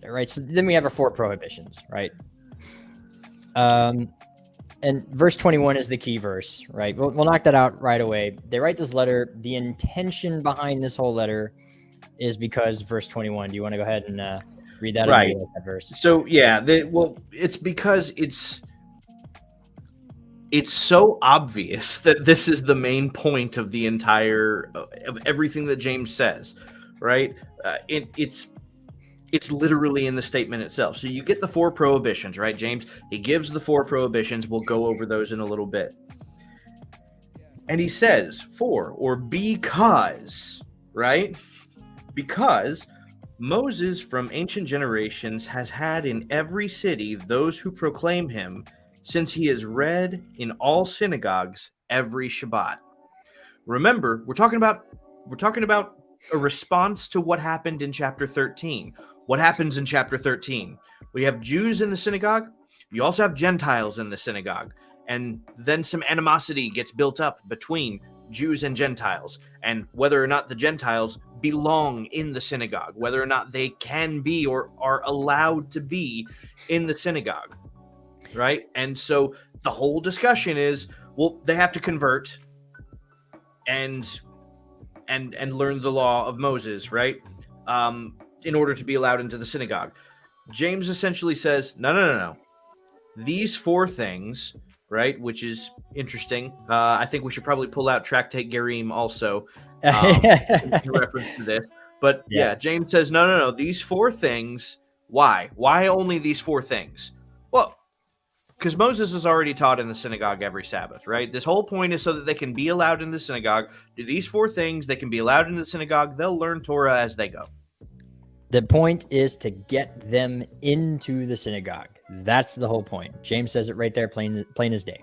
right? So then we have our 4 prohibitions, right? And verse 21 is the key verse, right? We'll knock that out right away. They write this letter. The intention behind this whole letter is because verse 21. Do you want to go ahead and read that? Right. That verse? So yeah, it's because it's so obvious that this is the main point of the entire of everything that James says, right? It's literally in the statement itself. So you get the 4 prohibitions, right, James? He gives the 4 prohibitions. We'll go over those in a little bit. And he says, for or because, right? Because Moses from ancient generations has had in every city those who proclaim him, since he is read in all synagogues every Shabbat. Remember, we're talking about a response to what happened in chapter 13. What happens in chapter 13? We have Jews in the synagogue. You also have Gentiles in the synagogue. And then some animosity gets built up between Jews and Gentiles, and whether or not the Gentiles belong in the synagogue, whether or not they can be or are allowed to be in the synagogue, right? And so the whole discussion is, well, they have to convert and learn the law of Moses, right? In order to be allowed into the synagogue. James essentially says, no. These 4 things, right, which is interesting. I think we should probably pull out Tractate Gerim also in reference to this. But yeah, James says, no. These 4 things, why? Why only these 4 things? Well, because Moses is already taught in the synagogue every Sabbath, right? This whole point is so that they can be allowed in the synagogue. Do these 4 things, they can be allowed in the synagogue. They'll learn Torah as they go. The point is to get them into the synagogue. That's the whole point. James says it right there, plain as day.